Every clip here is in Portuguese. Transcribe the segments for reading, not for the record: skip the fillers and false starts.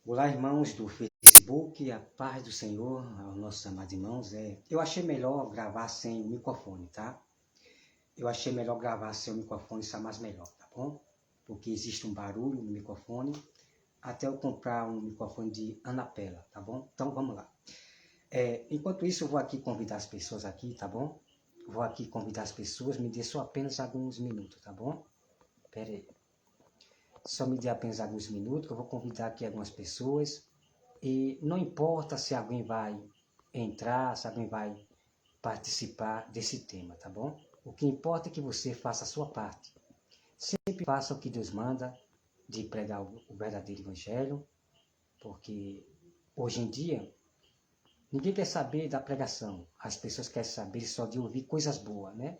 Olá, irmãos do Facebook, a paz do Senhor, aos nossos amados irmãos. Eu achei melhor gravar sem o microfone, tá? Eu achei melhor gravar sem o microfone, está mais melhor, tá bom? Porque existe um barulho no microfone, até eu comprar um microfone de Anapela, tá bom? Então, vamos lá. Enquanto isso, eu vou aqui convidar as pessoas aqui, tá bom? Vou aqui convidar as pessoas, me dê só apenas alguns minutos, tá bom? Pera aí. Só me dê apenas alguns minutos, que eu vou convidar aqui algumas pessoas. E não importa se alguém vai entrar, se alguém vai participar desse tema, tá bom? O que importa é que você faça a sua parte. Sempre faça o que Deus manda, de pregar o verdadeiro evangelho, porque hoje em dia ninguém quer saber da pregação. As pessoas querem saber só de ouvir coisas boas, né?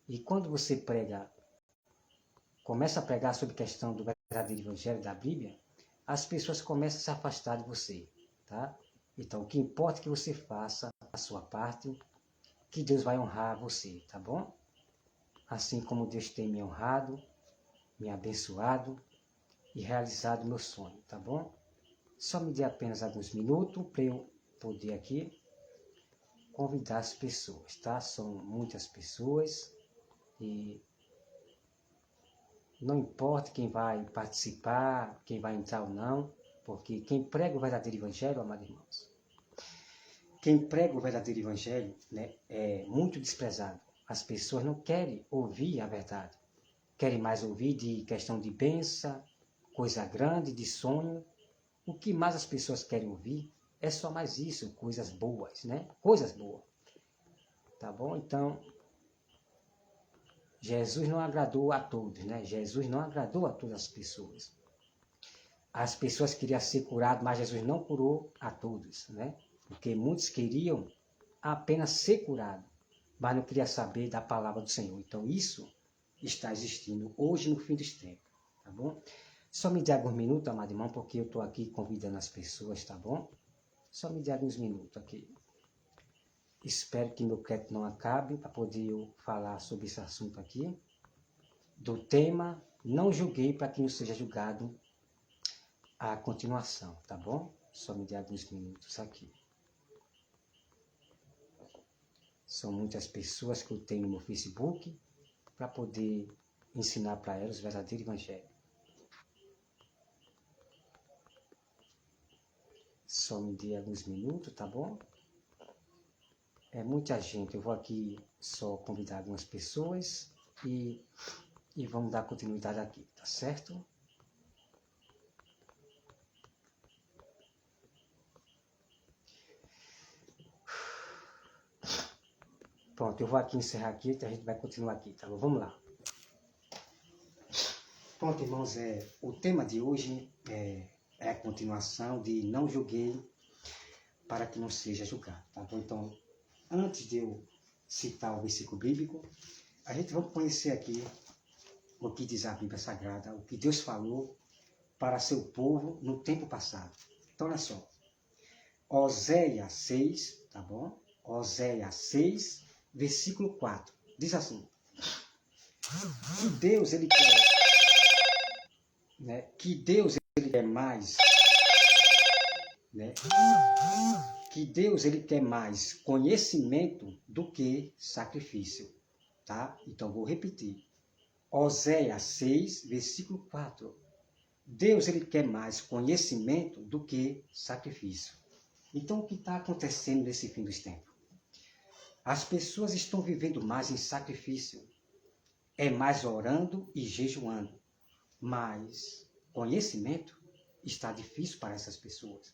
E quando você começa a pregar sobre a questão do verdadeiro evangelho da Bíblia, as pessoas começam a se afastar de você, tá? Então, o que importa é que você faça a sua parte, que Deus vai honrar você, tá bom? Assim como Deus tem me honrado, me abençoado e realizado meu sonho, tá bom? Só me dê apenas alguns minutos para eu poder aqui convidar as pessoas, tá? São muitas pessoas e não importa quem vai participar, quem vai entrar ou não, porque quem prega o verdadeiro evangelho, amados irmãos, quem prega o verdadeiro evangelho, né, é muito desprezado. As pessoas não querem ouvir a verdade. Querem mais ouvir de questão de bênção, coisa grande, de sonho. O que mais as pessoas querem ouvir é só mais isso, coisas boas, né? Coisas boas. Tá bom? Então, Jesus não agradou a todos, né? Jesus não agradou a todas as pessoas. As pessoas queriam ser curadas, mas Jesus não curou a todos, né? Porque muitos queriam apenas ser curados, mas não queriam saber da palavra do Senhor. Então, isso está existindo hoje no fim dos tempos, tá bom? Só me dê alguns minutos, amado irmão, porque eu estou aqui convidando as pessoas, tá bom? Só me dê alguns minutos aqui. Espero que meu crédito não acabe para poder eu falar sobre esse assunto aqui. Do tema, não julguei para que não seja julgado a continuação, tá bom? Só me dê alguns minutos aqui. São muitas pessoas que eu tenho no meu Facebook para poder ensinar para elas o verdadeiro evangelho. Só me dê alguns minutos, tá bom? É muita gente, eu vou aqui só convidar algumas pessoas e vamos dar continuidade aqui, tá certo? Pronto, eu vou aqui encerrar aqui, então a gente vai continuar aqui, tá bom? Vamos lá. Pronto, irmãos, o tema de hoje é a continuação de não julguei para que não seja julgado, tá bom? Então, antes de eu citar o versículo bíblico, a gente vai conhecer aqui o que diz a Bíblia Sagrada, o que Deus falou para seu povo no tempo passado. Então, olha só. Oséias 6, tá bom? Oséias 6, versículo 4. Diz assim: que Deus, ele quer, né? Que Deus, ele quer mais, né? Que Deus, ele quer mais conhecimento do que sacrifício, tá? Então, vou repetir. Oséias 6, versículo 4. Deus, ele quer mais conhecimento do que sacrifício. Então, o que está acontecendo nesse fim dos tempos? As pessoas estão vivendo mais em sacrifício, mais orando e jejuando, mas conhecimento está difícil para essas pessoas.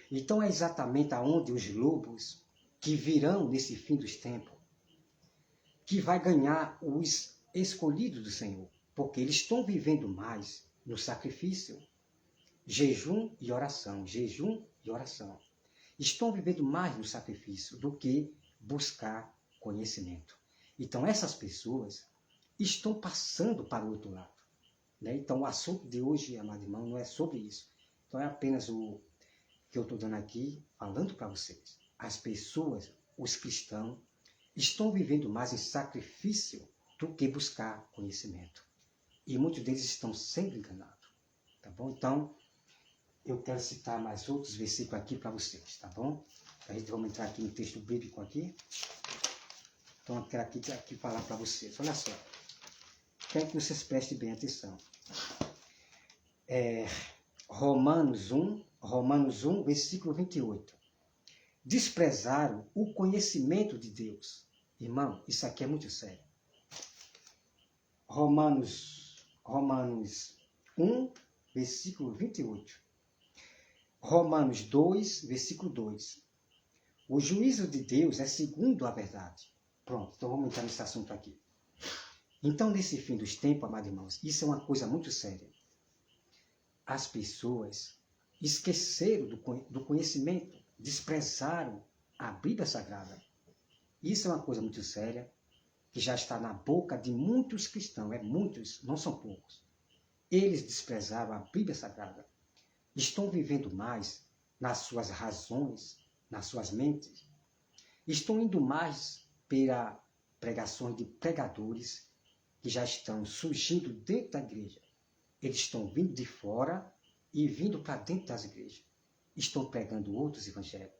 Então é exatamente aonde os lobos que virão nesse fim dos tempos, que vai ganhar os escolhidos do Senhor, porque eles estão vivendo mais no sacrifício, jejum e oração, Estão vivendo mais no sacrifício do que buscar conhecimento. Então essas pessoas estão passando para o outro lado, né? Então o assunto de hoje, amado irmão, não é sobre isso. Então é apenas o que eu estou dando aqui, falando para vocês. As pessoas, os cristãos, estão vivendo mais em sacrifício do que buscar conhecimento. E muitos deles estão sendo enganados, tá bom? Então, eu quero citar mais outros versículos aqui para vocês, tá bom? A gente vai entrar aqui no texto bíblico aqui. Então, eu quero aqui falar para vocês. Olha só. Quero que vocês prestem bem atenção. Romanos 1, versículo 28. Desprezaram o conhecimento de Deus. Irmão, isso aqui é muito sério. Romanos 1, versículo 28. Romanos 2, versículo 2. O juízo de Deus é segundo a verdade. Pronto, então vamos entrar nesse assunto aqui. Então, nesse fim dos tempos, amados irmãos, isso é uma coisa muito séria. As pessoas esqueceram do conhecimento, desprezaram a Bíblia Sagrada. Isso é uma coisa muito séria, que já está na boca de muitos cristãos, muitos, não são poucos. Eles desprezaram a Bíblia Sagrada. Estão vivendo mais nas suas razões, nas suas mentes. Estão indo mais pela pregações de pregadores que já estão surgindo dentro da igreja. Eles estão vindo de fora e vindo para dentro das igrejas. Estão pregando outros evangelhos.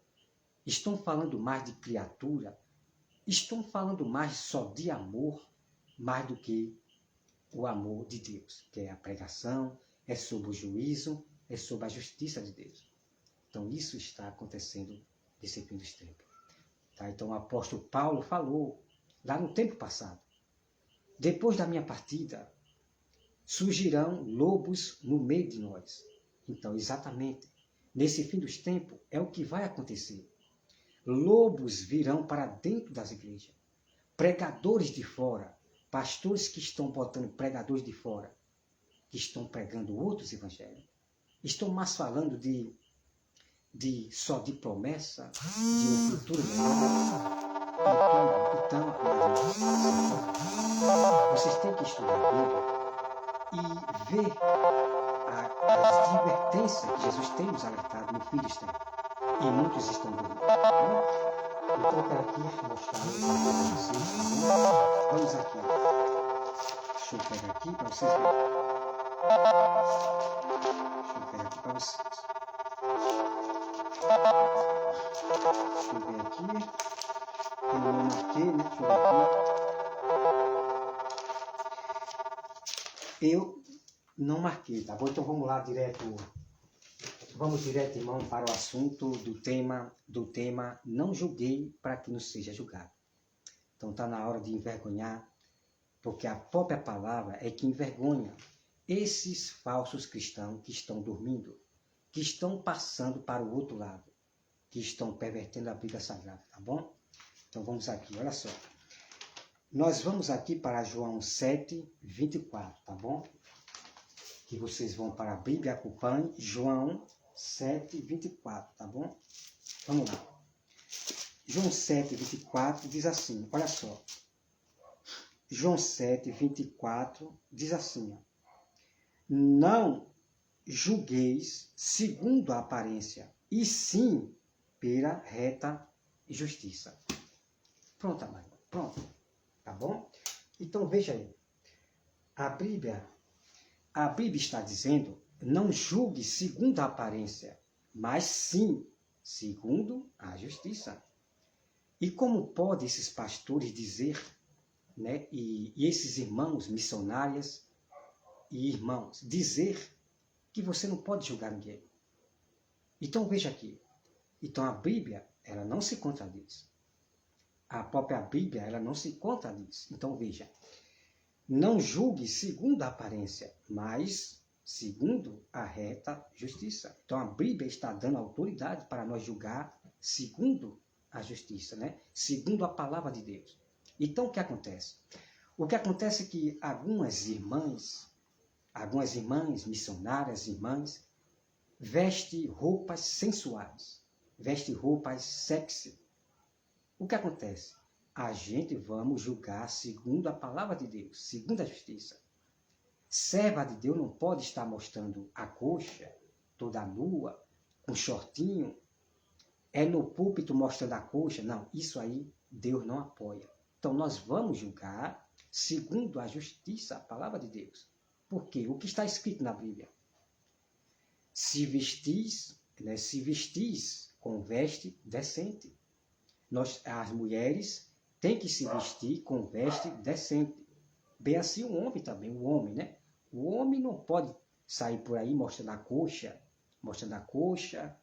Estão falando mais de criatura. Estão falando mais só de amor, mais do que o amor de Deus, que é a pregação, é sobre o juízo, é sobre a justiça de Deus. Então, isso está acontecendo nesse fim dos tempos. Tá? Então, o apóstolo Paulo falou, lá no tempo passado, depois da minha partida, surgirão lobos no meio de nós. Então, exatamente, nesse fim dos tempos, é o que vai acontecer. Lobos virão para dentro das igrejas. Pregadores de fora, pastores que estão botando pregadores de fora, que estão pregando outros evangelhos. Estão mais falando só de promessa, de um futuro melhor. Então, vocês têm que estudar a Bíblia e ver as advertências que Jesus tem nos alertado no fim dos tempos. E muitos estão dormindo. Então, eu quero aqui mostrar para vocês. Vamos aqui. Deixa eu pegar aqui para vocês verem. Deixa eu pegar aqui para vocês. Deixa eu ver aqui. Eu não marquei, né? Deixa eu ver aqui. Eu não marquei, tá bom? Então vamos lá direto. Vamos direto, irmão, para o assunto do tema não julguei para que não seja julgado. Então está na hora de envergonhar, porque a própria palavra é que envergonha esses falsos cristãos que estão dormindo, que estão passando para o outro lado, que estão pervertendo a Bíblia Sagrada, tá bom? Então vamos aqui, olha só. Nós vamos aqui para João 7, 24, tá bom? Que vocês vão para a Bíblia, acompanhem, João 7, 24, tá bom? Vamos lá. João 7, 24 diz assim, olha só. João 7, 24 diz assim, ó, não julgueis segundo a aparência, e sim pela reta justiça. Pronto, amado. Pronto. Tá bom? Então veja aí. A Bíblia está dizendo, não julgue segundo a aparência, mas sim segundo a justiça. E como podem esses pastores dizer, né, e esses irmãos missionários e irmãos, dizer que você não pode julgar ninguém? Então veja aqui. Então a Bíblia, ela não se contradiz. A própria Bíblia, ela não se contradiz. Então veja. Não julgue segundo a aparência, mas segundo a reta justiça. Então a Bíblia está dando autoridade para nós julgar segundo a justiça, né? Segundo a palavra de Deus. Então o que acontece? O que acontece é que algumas irmãs missionárias, irmãs, vestem roupas sensuais, vestem roupas sexy. O que acontece? A gente vamos julgar segundo a palavra de Deus, segundo a justiça. Serva de Deus não pode estar mostrando a coxa, toda nua, com shortinho, é no púlpito mostrando a coxa. Não, isso aí Deus não apoia. Então nós vamos julgar segundo a justiça, a palavra de Deus. Por quê? O que está escrito na Bíblia? se vestis com veste decente. As mulheres têm que se vestir com veste decente. Bem assim o homem também, o homem, né? O homem não pode sair por aí mostrando a coxa,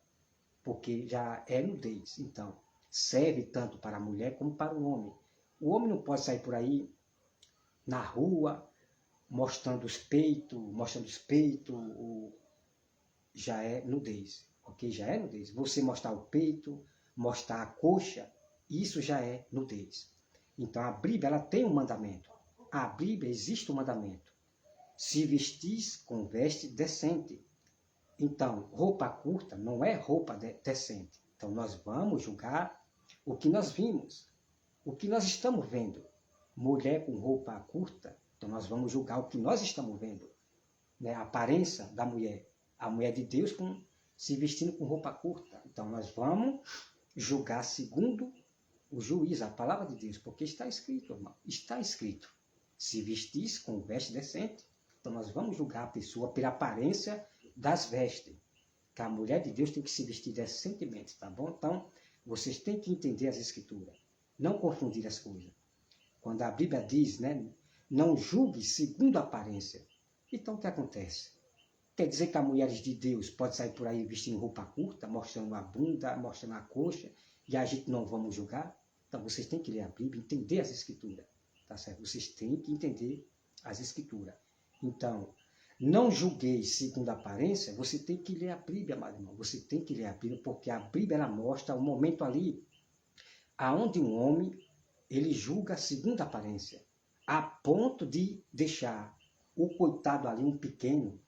porque já é nudez. Então, serve tanto para a mulher como para o homem. O homem não pode sair por aí na rua mostrando os peitos, já é nudez, ok? Já é nudez. Você mostrar o peito, mostrar a coxa, isso já é nudez. Então a Bíblia ela tem um mandamento. A Bíblia existe um mandamento. Se vestis com veste decente. Então, roupa curta não é roupa decente. Então nós vamos julgar o que nós vimos, o que nós estamos vendo. Mulher com roupa curta, então nós vamos julgar o que nós estamos vendo. Né? A aparência da mulher. A mulher de Deus se vestindo com roupa curta. Então nós vamos julgar segundo o juiz, a palavra de Deus, porque está escrito, irmão, está escrito. Se vestis com veste decente. Então nós vamos julgar a pessoa pela aparência das vestes. Que a mulher de Deus tem que se vestir decentemente, tá bom? Então, vocês têm que entender as escrituras. Não confundir as coisas. Quando a Bíblia diz, né, não julgue segundo a aparência. Então o que acontece? Quer dizer que as mulheres de Deus podem sair por aí vestindo roupa curta, mostrando a bunda, mostrando a coxa, e a gente não vamos julgar? Então vocês têm que ler a Bíblia, entender as escrituras, tá certo? Vocês têm que entender as escrituras. Então, não julgueis segundo a aparência, você tem que ler a Bíblia, meu irmão. Você tem que ler a Bíblia, porque a Bíblia ela mostra o momento ali, aonde um homem, ele julga segundo a aparência, a ponto de deixar o coitado ali, um pequeno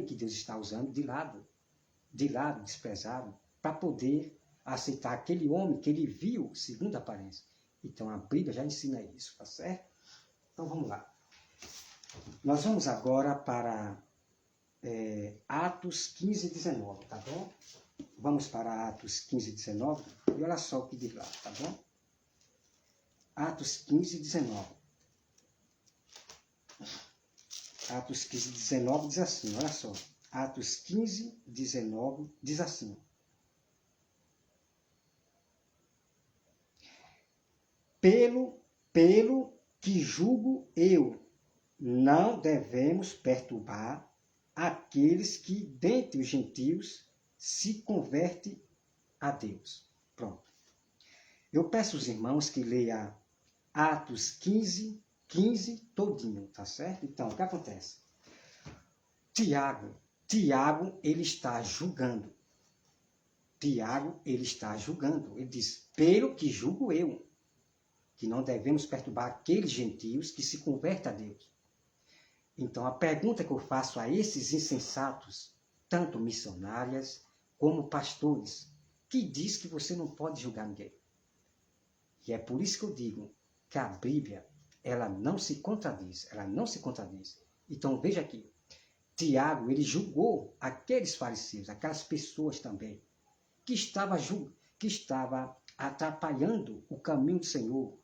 que Deus está usando de lado, desprezado, para poder aceitar aquele homem que ele viu segundo a aparência. Então a Bíblia já ensina isso, tá certo? Então vamos lá. Nós vamos agora para Atos 15, 19, tá bom? Vamos para Atos 15, 19 e olha só o que diz lá, tá bom? Atos 15, 19. Atos 15, 19 diz assim, olha só. Atos 15, 19 diz assim. Pelo que julgo eu, não devemos perturbar aqueles que, dentre os gentios, se convertem a Deus. Pronto. Eu peço aos irmãos que leiam Atos 15 todinho, tá certo? Então, o que acontece? Tiago, ele está julgando. Ele diz, pelo que julgo eu, que não devemos perturbar aqueles gentios que se convertem a Deus. Então, a pergunta que eu faço a esses insensatos, tanto missionárias como pastores, que diz que você não pode julgar ninguém. E é por isso que eu digo que a Bíblia, ela não se contradiz. Então, veja aqui. Tiago, ele julgou aqueles fariseus, aquelas pessoas também, que estava atrapalhando o caminho do Senhor,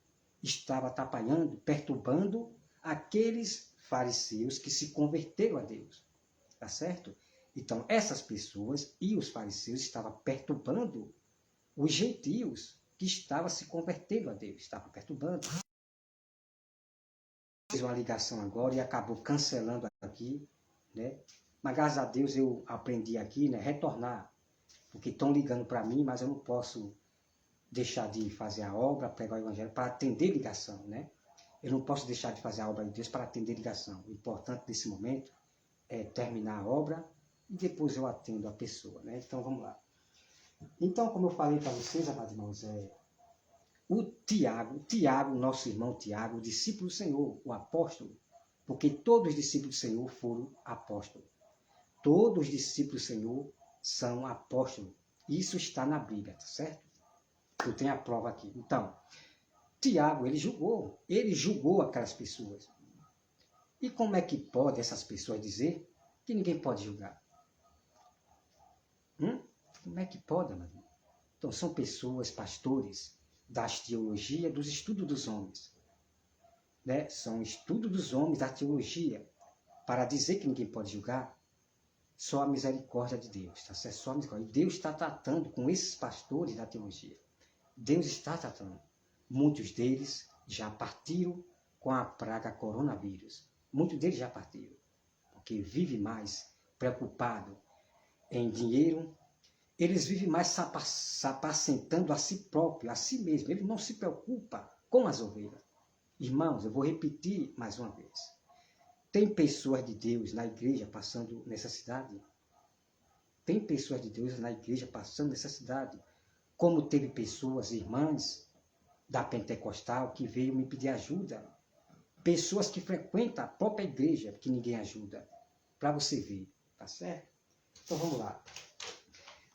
estava atrapalhando, perturbando aqueles fariseus que se converteram a Deus. Tá certo? Então, essas pessoas e os fariseus estavam perturbando os gentios que estavam se convertendo a Deus, estavam perturbando. Fiz uma ligação agora e acabou cancelando aqui, né? Mas graças a Deus eu aprendi aqui, né, retornar, porque estão ligando para mim, mas eu não posso deixar de fazer a obra, pregar o evangelho para atender ligação, né? Eu não posso deixar de fazer a obra de Deus para atender ligação. O importante nesse momento é terminar a obra e depois eu atendo a pessoa, né? Então vamos lá. Então, como eu falei para vocês, amados irmãos, o Tiago, nosso irmão Tiago, o discípulo do Senhor, o apóstolo, porque todos os discípulos do Senhor foram apóstolos. Todos os discípulos do Senhor são apóstolos. Isso está na Bíblia, tá certo? Eu tenho a prova aqui. Então, Tiago, ele julgou aquelas pessoas. E como é que pode essas pessoas dizer que ninguém pode julgar? Como é que pode, amado? Então, são pessoas, pastores, das teologias, dos estudos dos homens. Né? São estudos dos homens da teologia, para dizer que ninguém pode julgar. só a misericórdia de Deus, tá certo? Só a misericórdia. E Deus está tratando com esses pastores da teologia. Deus está tratando. Muitos deles já partiram com a praga coronavírus. Muitos deles já partiram, porque vivem mais preocupado em dinheiro. Eles vivem mais se apacentando a si próprio, a si mesmo. Ele não se preocupa com as ovelhas. Irmãos, eu vou repetir mais uma vez. Tem pessoas de Deus na igreja passando necessidade? Tem pessoas de Deus na igreja passando necessidade? Como teve pessoas, irmãs da Pentecostal, que veio me pedir ajuda. Pessoas que frequentam a própria igreja, que ninguém ajuda. Para você ver, tá certo? Então vamos lá.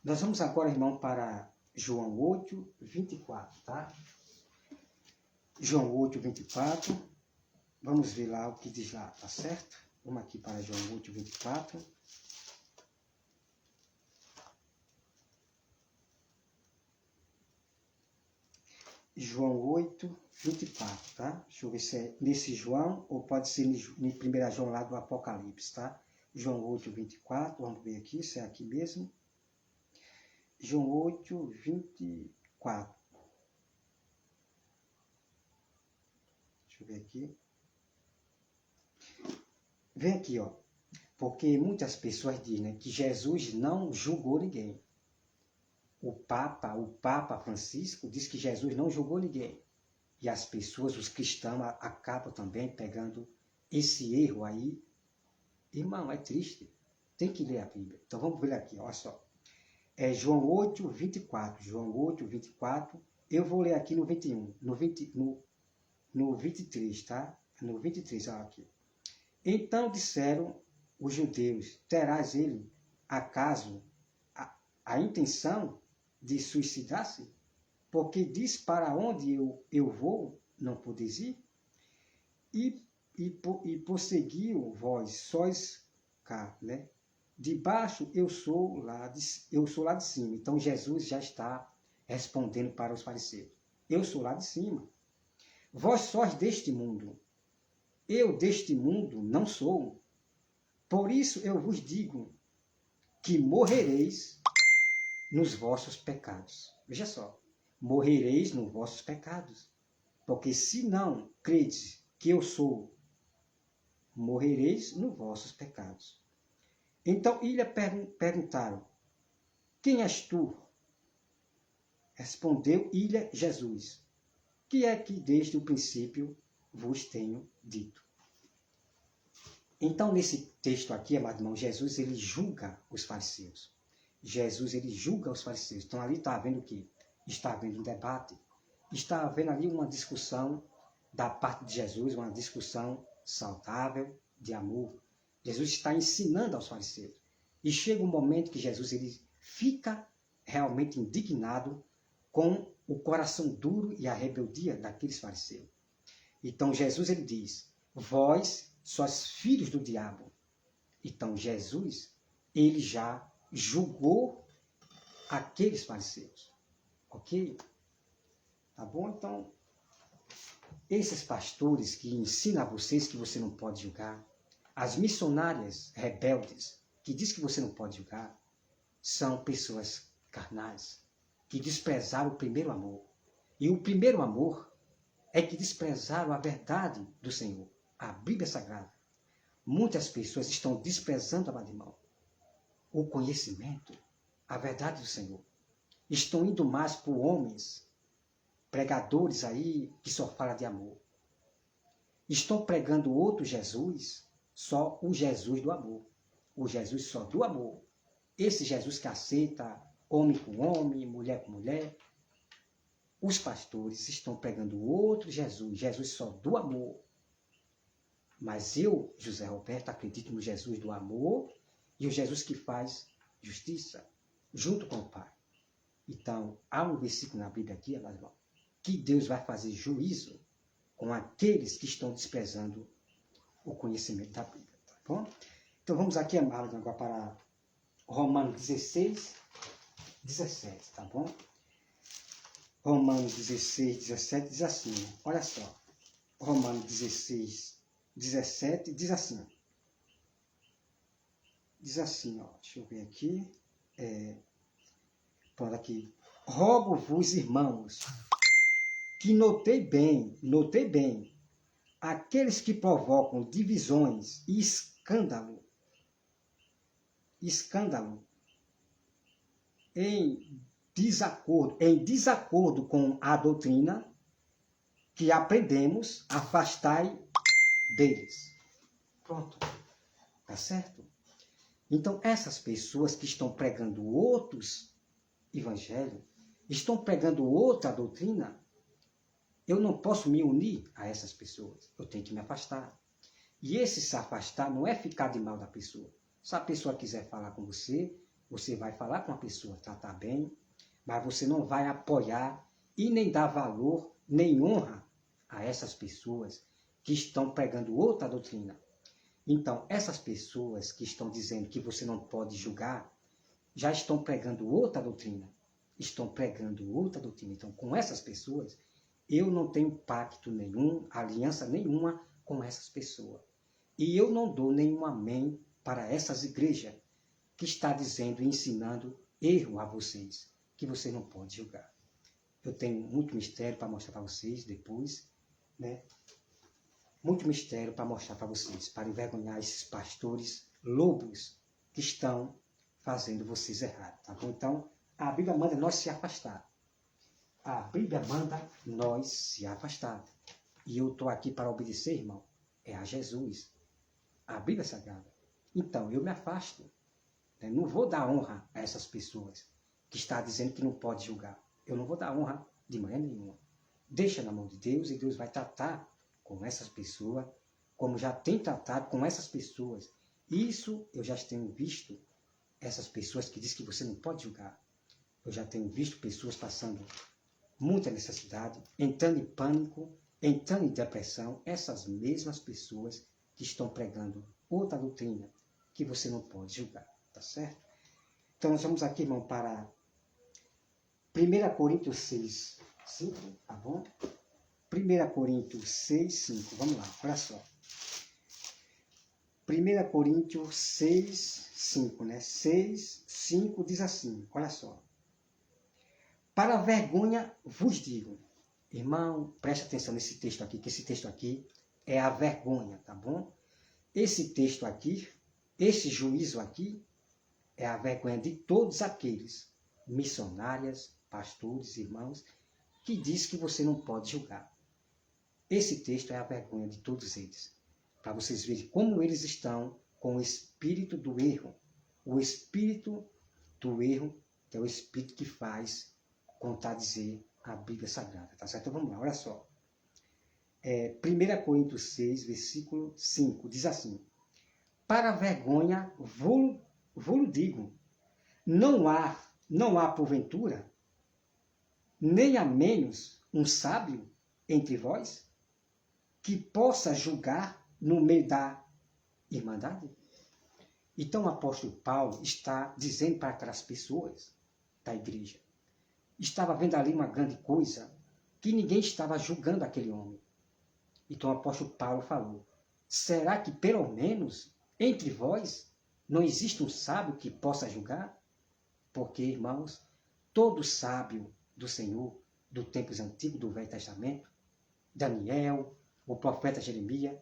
Nós vamos agora, irmão, para João 8, 24, tá? João 8, 24. Vamos ver lá o que diz lá, tá certo? Vamos aqui para João 8, 24. João 8, 24, tá? Deixa eu ver se é nesse João ou pode ser em 1 João lá do Apocalipse, tá? João 8, 24, vamos ver aqui se é aqui mesmo. João 8, 24. Deixa eu ver aqui. Vem aqui, ó. Porque muitas pessoas dizem, né, que Jesus não julgou ninguém. O Papa Francisco diz que Jesus não julgou ninguém. E as pessoas, os cristãos, acabam também pegando esse erro aí. Irmão, é triste. Tem que ler a Bíblia. Então vamos ver aqui, olha só. É João 8, 24. João 8, 24. Eu vou ler aqui no 21. No 23, tá? No 23, olha aqui. Então disseram os judeus, terás ele, acaso, a intenção de suicidar-se? Porque diz, para onde eu vou, não podes ir? E prosseguiu vós, sois cá, né? De baixo eu sou lá de cima. Então Jesus já está respondendo para os fariseus. Eu sou lá de cima. Vós sois deste mundo. Eu deste mundo não sou. Por isso eu vos digo que morrereis nos vossos pecados. Veja só. Morrereis nos vossos pecados. Porque se não credes que eu sou, morrereis nos vossos pecados. Então lhe perguntaram, quem és tu? Respondeu-lhe Jesus, que é que desde o princípio vos tenho dito. Então, nesse texto aqui, amado irmão, Jesus, ele julga os fariseus. Jesus, ele julga os fariseus. Então, ali está havendo o quê? Está havendo um debate. Está havendo ali uma discussão da parte de Jesus, uma discussão saudável, de amor. Jesus está ensinando aos fariseus. E chega um momento que Jesus ele fica realmente indignado com o coração duro e a rebeldia daqueles fariseus. Então Jesus ele diz, vós sois filhos do diabo. Então Jesus ele já julgou aqueles fariseus. Ok? Tá bom? Então, esses pastores que ensinam a vocês que você não pode julgar, as missionárias rebeldes que diz que você não pode julgar, são pessoas carnais que desprezaram o primeiro amor. E o primeiro amor é que desprezaram a verdade do Senhor, a Bíblia Sagrada. Muitas pessoas estão desprezando, amado irmão, o conhecimento, a verdade do Senhor. Estão indo mais por homens, pregadores aí que só falam de amor. Estão pregando outro Jesus, só o Jesus do amor. O Jesus só do amor. Esse Jesus que aceita homem com homem, mulher com mulher. Os pastores estão pregando outro Jesus, Jesus só do amor. Mas eu, José Roberto, acredito no Jesus do amor e o Jesus que faz justiça junto com o Pai. Então, há um versículo na Bíblia aqui, irmão, que Deus vai fazer juízo com aqueles que estão desprezando o conhecimento da Bíblia. Tá bom? Então, vamos aqui, amado, agora para Romanos 16, 17, tá bom? Romanos 16, 17 diz assim, olha só. Romanos 16, 17 diz assim. diz assim, ó, deixa eu ver aqui, pronto aqui, rogo-vos, irmãos, que notei bem, aqueles que provocam divisões e escândalo em desacordo com a doutrina que aprendemos, afastai deles. Pronto. Tá certo? Então, essas pessoas que estão pregando outros evangelhos, estão pregando outra doutrina, eu não posso me unir a essas pessoas. Eu tenho que me afastar. E esse se afastar não é ficar de mal da pessoa. Se a pessoa quiser falar com você, você vai falar com a pessoa, tratar bem, mas você não vai apoiar e nem dar valor, nem honra a essas pessoas que estão pregando outra doutrina. Então, essas pessoas que estão dizendo que você não pode julgar, já estão pregando outra doutrina. Então, com essas pessoas, eu não tenho pacto nenhum, aliança nenhuma com essas pessoas. E eu não dou nenhum amém para essas igrejas que está dizendo e ensinando erro a vocês, que você não pode julgar. Eu tenho muito mistério para mostrar para vocês depois, né? Muito mistério para mostrar para vocês, para envergonhar esses pastores lobos que estão fazendo vocês errar, tá bom? Então, a Bíblia manda nós se afastar. A Bíblia manda nós se afastar. E eu estou aqui para obedecer, irmão, é a Jesus, a Bíblia Sagrada. Então, eu me afasto. Né? Não vou dar honra a essas pessoas que estão dizendo que não pode julgar. Eu não vou dar honra de maneira nenhuma. Deixa na mão de Deus e Deus vai tratar com essas pessoas, como já tem tratado com essas pessoas. Isso eu já tenho visto, essas pessoas que dizem que você não pode julgar. Eu já tenho visto pessoas passando muita necessidade, entrando em pânico, entrando em depressão, essas mesmas pessoas que estão pregando outra doutrina que você não pode julgar, tá certo? Então nós vamos aqui, irmão, para 1 Coríntios 6, 5, tá bom? 1 Coríntios 6, 5, vamos lá, olha só. 1 Coríntios 6, 5, né? 6, 5 diz assim, olha só. Para vergonha vos digo, irmão, preste atenção nesse texto aqui, que esse texto aqui é a vergonha, tá bom? Esse texto aqui, esse juízo aqui, é a vergonha de todos aqueles missionárias, pastores, irmãos, que diz que você não pode julgar. Esse texto é a vergonha de todos eles, para vocês verem como eles estão com o espírito do erro. O espírito do erro, que é o espírito que faz contradizer a Bíblia Sagrada, tá certo? Então vamos lá, olha só. 1 Coríntios 6, versículo 5, diz assim: para vergonha vou-lo digo, não há porventura, nem há menos um sábio entre vós, que possa julgar no meio da irmandade? Então o apóstolo Paulo está dizendo para aquelas pessoas da igreja, estava vendo ali uma grande coisa, que ninguém estava julgando aquele homem. Então o apóstolo Paulo falou, será que pelo menos entre vós não existe um sábio que possa julgar? Porque, irmãos, todo sábio do Senhor, do tempos antigos, do Velho Testamento, Daniel, o profeta Jeremias,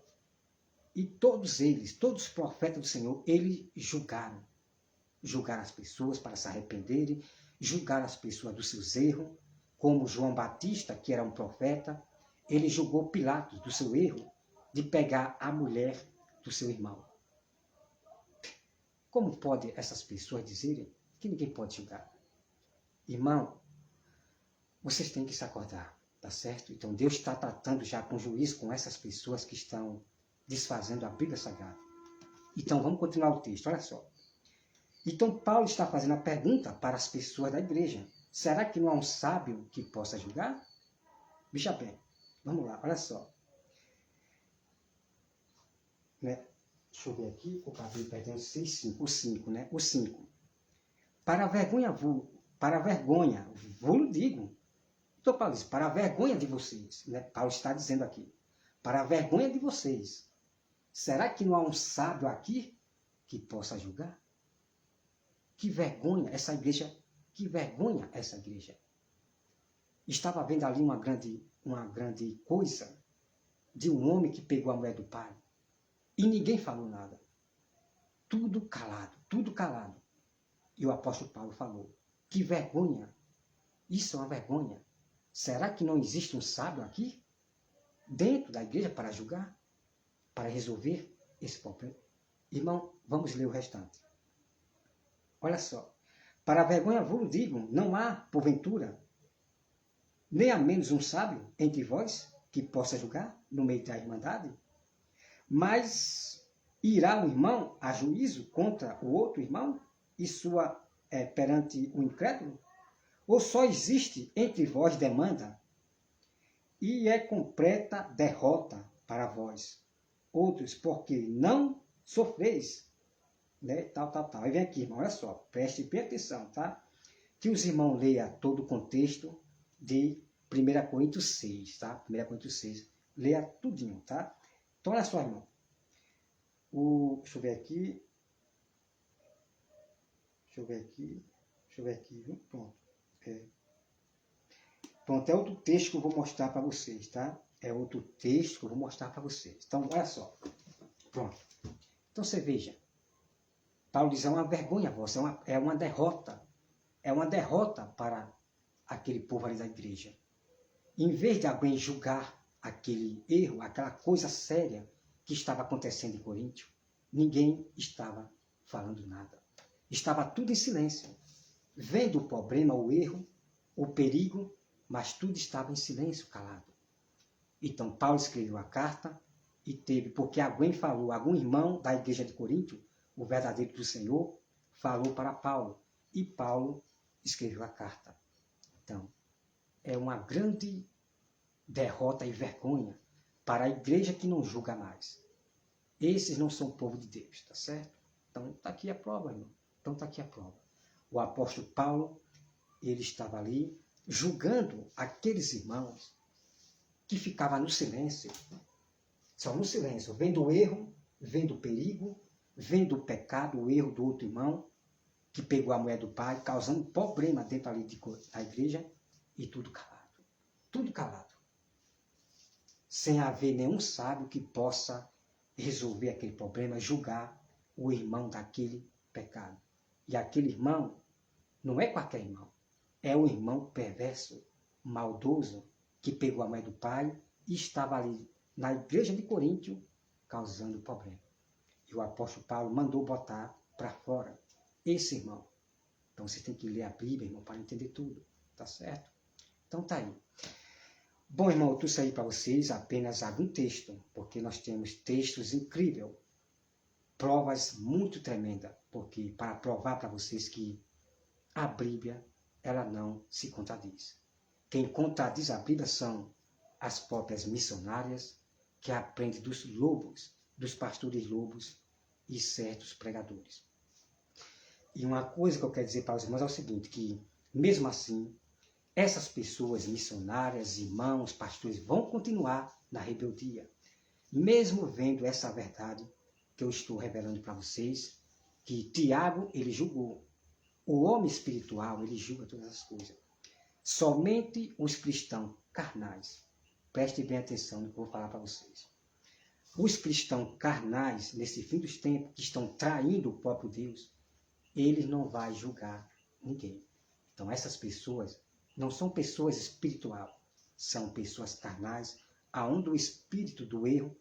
e todos eles, todos os profetas do Senhor, eles julgaram as pessoas para se arrependerem, julgaram as pessoas dos seus erros, como João Batista, que era um profeta, ele julgou Pilatos do seu erro de pegar a mulher do seu irmão. Como pode essas pessoas dizerem que ninguém pode julgar? Irmão, vocês têm que se acordar, tá certo? Então Deus está tratando já com juízo com essas pessoas que estão desfazendo a Bíblia Sagrada. Então vamos continuar o texto, olha só. Então Paulo está fazendo a pergunta para as pessoas da igreja. Será que não há um sábio que possa julgar? Veja bem, vamos lá, olha só. Né? Deixa eu ver aqui, o capítulo perdendo 6, 5, o 5, né? O 5. Para a vergonha vou-lo digo. Então Paulo diz, para a vergonha de vocês, né? Paulo está dizendo aqui, para a vergonha de vocês, será que não há um sábio aqui que possa julgar? Que vergonha essa igreja, que vergonha essa igreja. Estava vendo ali uma grande coisa de um homem que pegou a mulher do pai. E ninguém falou nada. Tudo calado, tudo calado. E o apóstolo Paulo falou, que vergonha, isso é uma vergonha. Será que não existe um sábio aqui, dentro da igreja, para julgar, para resolver esse problema? Irmão, vamos ler o restante. Olha só, para a vergonha vos digo, não há, porventura, nem a menos um sábio entre vós, que possa julgar no meio da irmandade? Mas irá um irmão a juízo contra o outro irmão, e sua perante o incrédulo? Ou só existe entre vós demanda, e é completa derrota para vós, outros, porque não sofreis, né? Tal. Aí vem aqui, irmão, olha só, preste bem atenção, tá? Que os irmãos leiam todo o contexto de 1 Coríntios 6, tá? 1 Coríntios 6, leia tudinho, tá? Então, olha só, irmão. Deixa eu ver aqui. Viu? Pronto. Pronto, é outro texto que eu vou mostrar para vocês, tá? É outro texto que eu vou mostrar para vocês. Então, olha só. Pronto. Então, você veja. Paulo diz, é uma vergonha vossa, é uma derrota. É uma derrota para aquele povo ali da igreja. Em vez de alguém julgar aquele erro, aquela coisa séria que estava acontecendo em Coríntio, ninguém estava falando nada. Estava tudo em silêncio. Vendo o problema, o erro, o perigo, mas tudo estava em silêncio, calado. Então, Paulo escreveu a carta e teve, porque algum irmão da igreja de Coríntio, o verdadeiro do Senhor, falou para Paulo. E Paulo escreveu a carta. Então, é uma grande derrota e vergonha para a igreja que não julga mais. Esses não são o povo de Deus, tá certo? Então, está aqui a prova, irmão. Então, está aqui a prova. O apóstolo Paulo, ele estava ali julgando aqueles irmãos que ficavam no silêncio. Só no silêncio, vendo o erro, vendo o perigo, vendo o pecado, o erro do outro irmão, que pegou a mulher do pai, causando problema dentro ali da igreja, e tudo calado. Tudo calado. Sem haver nenhum sábio que possa resolver aquele problema, julgar o irmão daquele pecado. E aquele irmão não é qualquer irmão. É o irmão perverso, maldoso, que pegou a mãe do pai e estava ali na igreja de Coríntio causando problema. E o apóstolo Paulo mandou botar para fora esse irmão. Então você tem que ler a Bíblia, irmão, para entender tudo. Tá certo? Então tá aí. Bom, irmão, eu trouxe aí para vocês apenas algum texto, porque nós temos textos incríveis, provas muito tremendas, porque para provar para vocês que a Bíblia, ela não se contradiz. Quem contradiz a Bíblia são as próprias missionárias, que aprendem dos lobos, dos pastores lobos e certos pregadores. E uma coisa que eu quero dizer para os irmãos é o seguinte, que mesmo assim, essas pessoas missionárias, irmãos, pastores, vão continuar na rebeldia, mesmo vendo essa verdade que eu estou revelando para vocês, que Tiago, ele julgou. O homem espiritual, ele julga todas as coisas. Somente os cristãos carnais, prestem bem atenção no que eu vou falar para vocês. Os cristãos carnais, nesse fim dos tempos, que estão traindo o próprio Deus, eles não vão julgar ninguém. Então essas pessoas não são pessoas espirituais, são pessoas carnais, aonde o espírito do erro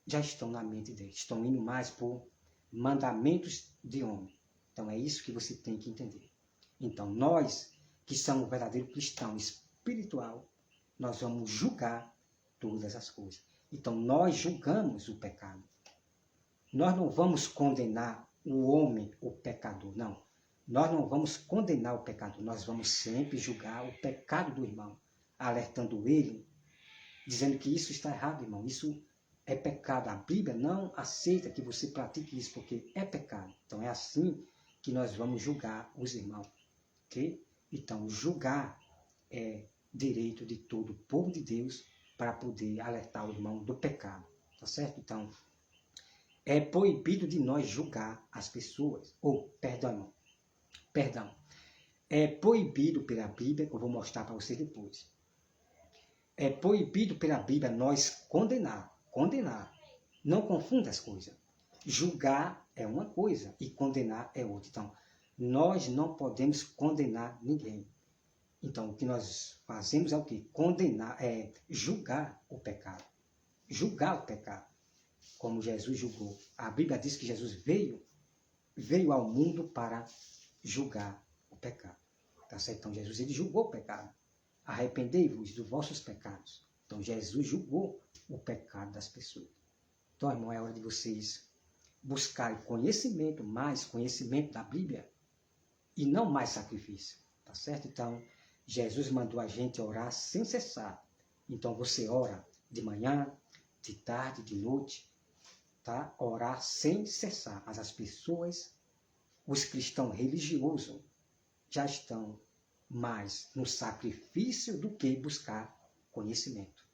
já estão na mente deles, estão indo mais por mandamentos de homem. Então é isso que você tem que entender. Então nós, que somos o verdadeiro cristão espiritual, nós vamos julgar todas as coisas. Então nós julgamos o pecado. Nós não vamos condenar o homem, o pecador, não. Nós não vamos condenar o pecador, nós vamos sempre julgar o pecado do irmão, alertando ele, dizendo que isso está errado, irmão, isso é pecado. A Bíblia não aceita que você pratique isso, porque é pecado. Então é assim que nós vamos julgar os irmãos, ok? Então julgar é direito de todo o povo de Deus para poder alertar o irmão do pecado, tá certo? Então é proibido de nós julgar as pessoas, ou, perdão, irmão, Perdão. É proibido pela Bíblia, que eu vou mostrar para vocês depois. É proibido pela Bíblia nós condenar. Não confunda as coisas. Julgar é uma coisa e condenar é outra. Então, nós não podemos condenar ninguém. Então, o que nós fazemos é o quê? Condenar, é julgar o pecado. Julgar o pecado, como Jesus julgou. A Bíblia diz que Jesus veio ao mundo para julgar o pecado. Tá certo? Então, Jesus ele julgou o pecado. Arrependei-vos dos vossos pecados. Então, Jesus julgou o pecado das pessoas. Então, irmão, é hora de vocês buscarem conhecimento, mais conhecimento da Bíblia e não mais sacrifício. Tá certo? Então, Jesus mandou a gente orar sem cessar. Então, você ora de manhã, de tarde, de noite, tá? Orar sem cessar. Mas as pessoas, os cristãos religiosos, já estão mais no sacrifício do que buscar conhecimento.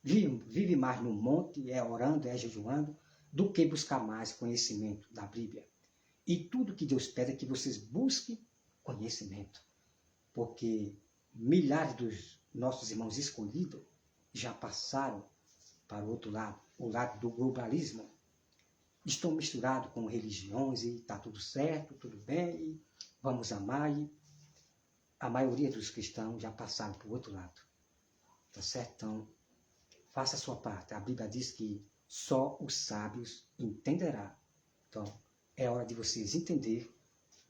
Vive mais no monte, é orando, é jejuando, do que buscar mais conhecimento da Bíblia. E tudo que Deus pede é que vocês busquem conhecimento. Porque milhares dos nossos irmãos escolhidos já passaram para o outro lado, o lado do globalismo. Estão misturados com religiões e está tudo certo, tudo bem, e vamos amar. E a maioria dos cristãos já passaram para o outro lado. Tá certo? Então, faça a sua parte. A Bíblia diz que só os sábios entenderão. Então, é hora de vocês entenderem,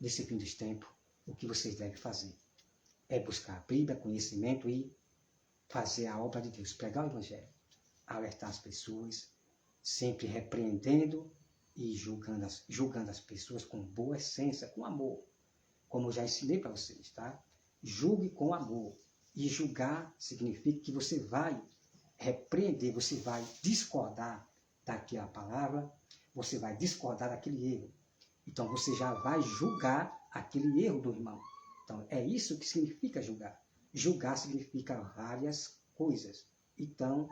nesse fim dos tempos, o que vocês devem fazer. É buscar a Bíblia, conhecimento e fazer a obra de Deus, pregar o Evangelho, alertar as pessoas, sempre repreendendo e julgando as pessoas com boa essência, com amor, como eu já ensinei para vocês, tá? Julgue com amor. E julgar significa que você vai repreender, você vai discordar daquela palavra, você vai discordar daquele erro. Então você já vai julgar aquele erro do irmão. Então é isso que significa julgar. Julgar significa várias coisas. Então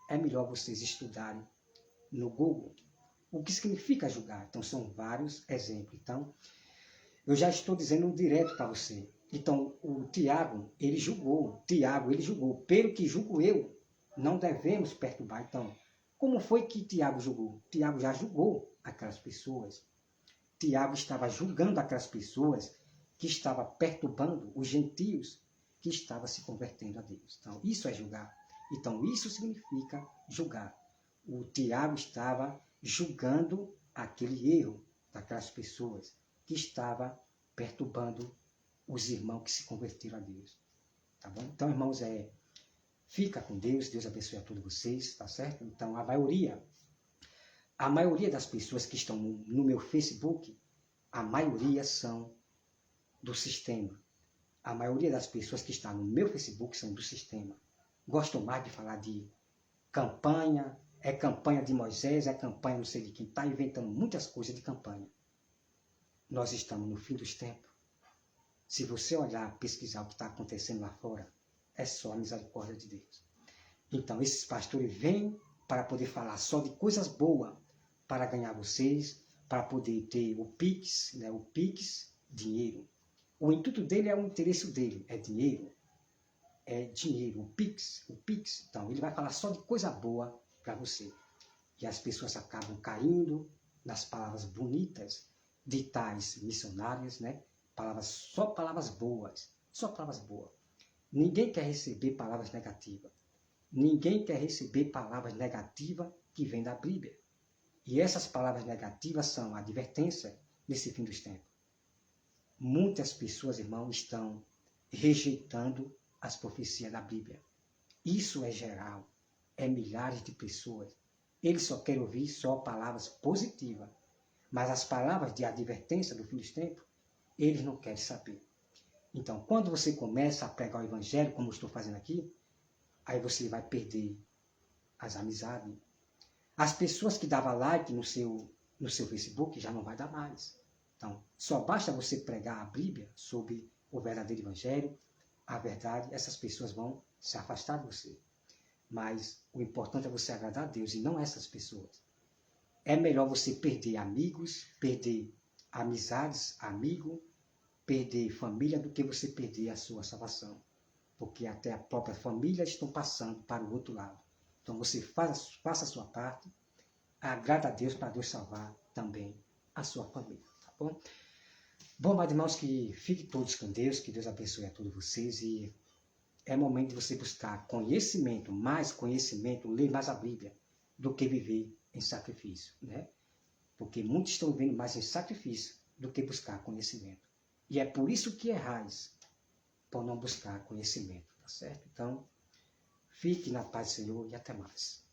é melhor vocês estudarem no Google o que significa julgar. Então são vários exemplos. Então eu já estou dizendo direto para você. Então, o Tiago, ele julgou. Pelo que julgo eu, não devemos perturbar. Então, como foi que Tiago julgou? Tiago já julgou aquelas pessoas. Tiago estava julgando aquelas pessoas que estavam perturbando os gentios que estavam se convertendo a Deus. Então, isso é julgar. Então, isso significa julgar. O Tiago estava julgando aquele erro daquelas pessoas que estavam perturbando os irmãos que se converteram a Deus. Tá bom? Então, irmãos, fica com Deus, Deus abençoe a todos vocês, tá certo? Então, a maioria das pessoas que estão no meu Facebook, a maioria são do sistema. A maioria das pessoas que estão no meu Facebook são do sistema. Gostam mais de falar de campanha, é campanha de Moisés, é campanha não sei de quem, está inventando muitas coisas de campanha. Nós estamos no fim dos tempos. Se você olhar, pesquisar o que está acontecendo lá fora, é só a misericórdia de Deus. Então, esses pastores vêm para poder falar só de coisas boas, para ganhar vocês, para poder ter o Pix, né? O Pix, dinheiro. O intuito dele é o interesse dele, é dinheiro. É dinheiro, o Pix. Então, ele vai falar só de coisa boa para você. E as pessoas acabam caindo nas palavras bonitas de tais missionários, né? Só palavras boas. Ninguém quer receber palavras negativas. Ninguém quer receber palavras negativas que vêm da Bíblia. E essas palavras negativas são advertência nesse fim dos tempos. Muitas pessoas, irmãos, estão rejeitando as profecias da Bíblia. Isso é geral. É milhares de pessoas. Eles só querem ouvir só palavras positivas. Mas as palavras de advertência do fim dos tempos, eles não querem saber. Então, quando você começa a pregar o Evangelho, como eu estou fazendo aqui, aí você vai perder as amizades. As pessoas que davam like no seu Facebook já não vai dar mais. Então, só basta você pregar a Bíblia sobre o verdadeiro Evangelho, a verdade, essas pessoas vão se afastar de você. Mas o importante é você agradar a Deus e não essas pessoas. É melhor você perder amigos, perder amizades, perder família do que você perder a sua salvação. Porque até a própria família estão passando para o outro lado. Então você faça a sua parte, agrada a Deus para Deus salvar também a sua família, tá bom? Bom, mas irmãos, que fiquem todos com Deus, que Deus abençoe a todos vocês e é momento de você buscar conhecimento, ler mais a Bíblia, do que viver em sacrifício, né? Porque muitos estão vivendo mais em sacrifício do que buscar conhecimento. E é por isso que errais, por não buscar conhecimento, tá certo? Então, fique na paz do Senhor e até mais.